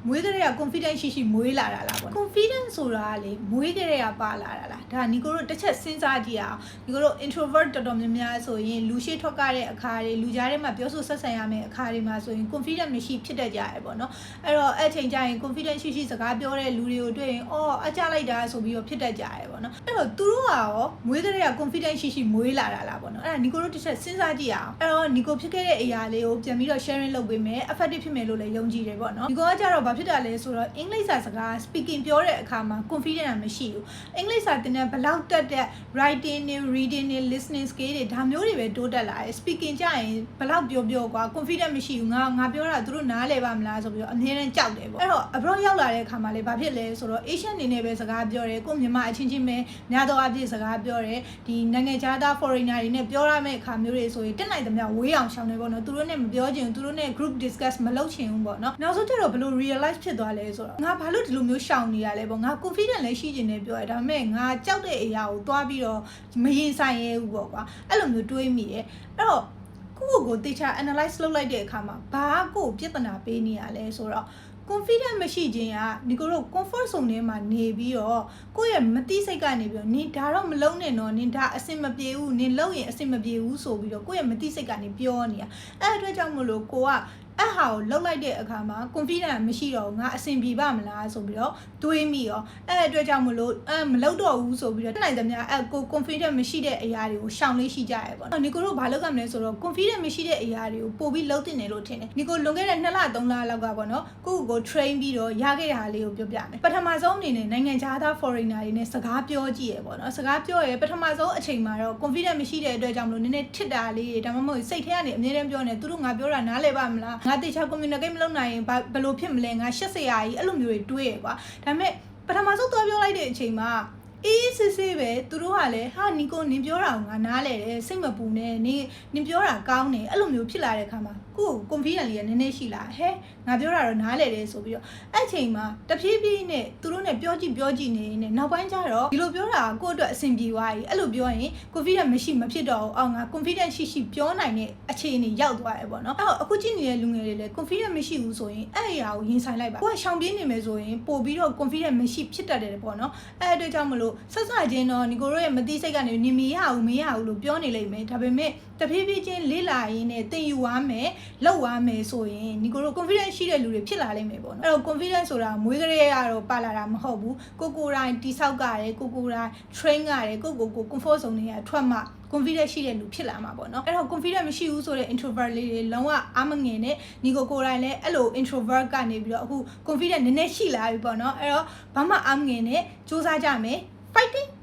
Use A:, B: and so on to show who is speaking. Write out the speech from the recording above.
A: မွေးကလေးက confidence ရှိမွေးလာတာလားပေါ့ confidence ဆိုတာလေမွေးကလေးကပါလာတာလားဒါညီကိုတို့တစ်ချက်စဉ်းစားကြည့်အောင်ညီကိုတို့ introvert တော်တော်များများဆိုရင်လူရှိထွက်ကြတဲ့အခါတွေလူကြားထဲမှာပြောဆိုဆက်ဆံရမယ့်အခါတွေမှာဆိုရင် confidence မရှိဖြစ်တတ်ကြရပေါ့နော်အဲ့တော့အဲ့ချိန်ကျရင် confidence ရှိစကားပြောတဲ့လူတွေကိုတွေ့ရင်အော်အကြလိုက်တာဆိုပြီးတော့ဖြစ်တတ်ကြရပေါ့နော်အဲ့တော့သူတို့ကရောမွေးကလေးက confidence ရှိမွေးလာတာလားပေါ့နော်အဲ့ဒါညီကိုတို့တစ်ချက်စဉ်းစားကြည့်အောင်အဲ့တော့ညီကိုဖြစ်ခဲ့တဲ့အရာလေးကိုပြန်ပြီးတော့ sharing လုပ်ပေးမယ် effective ဖြစ်မယ်လို့လည်းယုံကြည်တယ်ပေါ့နော်ညီကိုကကြတော့ဘာဖြစ်တာလဲဆိုတော့အင်္ဂလိပ်စာစကား speaking ပြောတဲ့အခါမှာ confidence မရှိဘူးအင်္ဂလိပ်စာသင်တဲ့ဘလောက်တက်တဲ့ writing နဲ့ reading နဲ့ listening skill တွေဒါမျိုးတွေပဲတိုးတက်လာတယ် speaking ကြရင်ဘလောက်ပြောကွာ confidence မရှိဘူးငါပြောတာသူတို့နားလည်ပါမလားဆိုပြီးတော့အမြဲတမ်းကြောက်တယ်ပေါ့အဲ့တော့ abroad ရောက်လာတဲ့အခါမှာလေဘာဖြစ်လဲဆိုတော့ Asian အနေနဲ့ပဲစကားပြောတယ်ကိုမြန်မာအချင်းချင်းပဲများသောအားဖြင့်စကားပြောတယ်ဒီနိုင်ငံခြားသား foreigner တွေနဲ့ပြောရမယ့်အခါမျိုးတွေဆိုရင်တက်နိုင်သမျှဝေးအောင်ရှောင်နေပေါ့နော်သူတို့နဲ့မပြောချင်ဘူးသူတို့နဲ့ group discuss မလုပ်ချင်ဘူးပေါ့နော်နောက်ဆုံးကျတော့ဘယ်လို realize ဖြစ်သွားလဲဆိုတော့ငါဘာလို့ဒီလိုမျိုးရှောင်နေရလဲပေါ့ငါ confident လည်းရှိချင်တယ်ပြောရဒါပေမဲ့ငါကြောက်တဲ့အရာကိုသွားပြီးတော့မရင်ဆိုင်ရဲဘူးပေါ့ကွာအဲ့လိုမျိုးတွေးမိရဲ့အဲ့တော့ကိုတေချာ analyze လုပ်လိုက်တဲ့အခါမှာဘာကိုပြဿနာပေးနေရလဲဆိုတော့confidence မရှိခြင်းကဒီကိုတို့ comfort zone ထဲမှာနေပြီးတော့ကိုယ့်ရဲ့မတိစိတ်ကနေပြီးတော့နင်ဒါတော့မလုံးနဲ့တော့နင်ဒါအဆင်မပြေဘူးနင်လုံးရင်အဆင်မပြေဘူးဆိုပြီးတော့ကိုယ့်ရဲ့မတိစိတ်ကနေပြောနေတာအဲ့အတွက်ကြောင့်မလို့ကိုကအဟာကိုလှုပ်လိုက်တဲ့အခါမှာ confidence မရှိတော့ငါအဆင်ပြေပါမလားဆိုပြီးတော့တွေးမိရောအဲ့အတွက်ကြောင့်မလို့မလှုပ်တော့ဘူးဆိုပြီးတော့တက်နိုင်သမျှကို confidence မရှိတဲ့အရာတွေကိုရှောင်လေးရှိကြရပေါ့နော်ညီကိုတို့ဘာလုပ်ကြမလဲဆိုတော့ confidence မရှိတဲ့အရာတွေကိုပို့ပြီးလှုပ်တင်တယ်လို့ထင်တယ်ညီကိုလွန်ခဲ့တဲ့2လ3လလောက်ကပေါ့နော်ကို train ပြီးတော့ရခဲ့တာလေးကိုပြောပြမယ်ပထမဆုံးအနေနဲ့နိုင်ငံခြားသား foreigner တွေနဲ့စကားပြောကြည့်ရပေါ့နော်စကားပြောရပထမဆုံးအချိန်မှာတော့ confidence မရှိတဲ့အတွက်ကြောင့်မလို့နည်းနည်းထစ်တာလေးတွေဒါမှမဟုတ်စိတ်ထဲကနေအမြဲတမ်းပြောနေသူတို့ငါပြောတာနားလည်ပါမလားငါတေချာ communicate မလုပ်နိုင်ရင်ဘယ်လိုဖြစ်မလဲငါ80ရာကြီးအဲ့လိုမျိုးတွေတွေးရကွာဒါပေမဲ့ပထမဆုံးသွားပြောလိုက်တဲ့အချိန်မှာအေးစစ်စစ်ပဲသူတို့ကလည်းဟာနီကိုနင်ပြောတာကိုငါနားလဲတယ်စိတ်မပူနဲ့နင်ပြောတာကောင်းတယ်အဲ့လိုမျိုးဖြစ်လာတဲ့အခါမှာကို confidence လေးကနည်းနည်းရှိလာဟဲငါပြောတာတော့နားလဲတယ်ဆိုပြီးတော့အဲ့ချိန်မှာတဖြည်းဖြည်းနဲ့သူတို့နဲ့ပြောကြည့်နေနေနောက်ပိုင်းကျတော့ဒီလိုပြောတာကိုအတွက်အဆင်ပြေသွားပြီအဲ့လိုပြောရင် confidence မရှိမဖြစ်တော့ဘူးအော်ငါ confidence ရှိပြောနိုင်တဲ့အခြေအနေရောက်သွားတယ်ပေါ့နော်အဲ့တော့အခုကြည့်နေတဲ့လူငယ်တွေလည်း confidence မရှိဘူးဆိုရင်အဲ့အရာကိုရင်ဆိုင်လိုက်ပါကိုကရှောင်ပြေးနေမယ်ဆိုရင်ပို့ပြီးတော့ confidence မရှိဖြစ်တတ်တယ်ပေါ့နော်အဲ့အတွက်ကြောင့်မလို့ဆက်စချင်းတော့ညီကိုတို့ရဲ့မတိစိတ်ကနေနင်မရဘူးလို့ပြောနေလိမ့်မယ်ဒါပေမဲ့တဖြည်းဖြည်းချင်းလေးလာရင်းနဲ့သင်ယူသွားမယ်လောက်သွားမယ်ဆိုရင်ညီကိုတို့ confidence ရှိတဲ့လူတွေဖြစ်လာလိမ့်မယ်ပေါ့နော်အဲ့တော့ confidence ဆိုတာမွေးကလေးကတော့ပါလာတာမဟုတ်ဘူးကိုတိုင်းတိဆောက်ကြတယ်ကိုတိုင်း train ကြတယ်ကို comfort zone တွေကထွက်မှ confidence ရှိတဲ့လူဖြစ်လာမှာပေါ့နော်အဲ့တော့ confidence မရှိဘူးဆိုတဲ့ introvert လေးတွေလုံးဝအားမငယ်နဲ့ညီကိုတိုင်းလည်းအဲ့လို introvert ကနေပြီးတော့အခု confidence နည်းနည်းရှိလာပြီပေါ့နော်အဲ့တော့ဘာမှအားမငယ်နဲ့စူးစမ်းကြမယ် fighting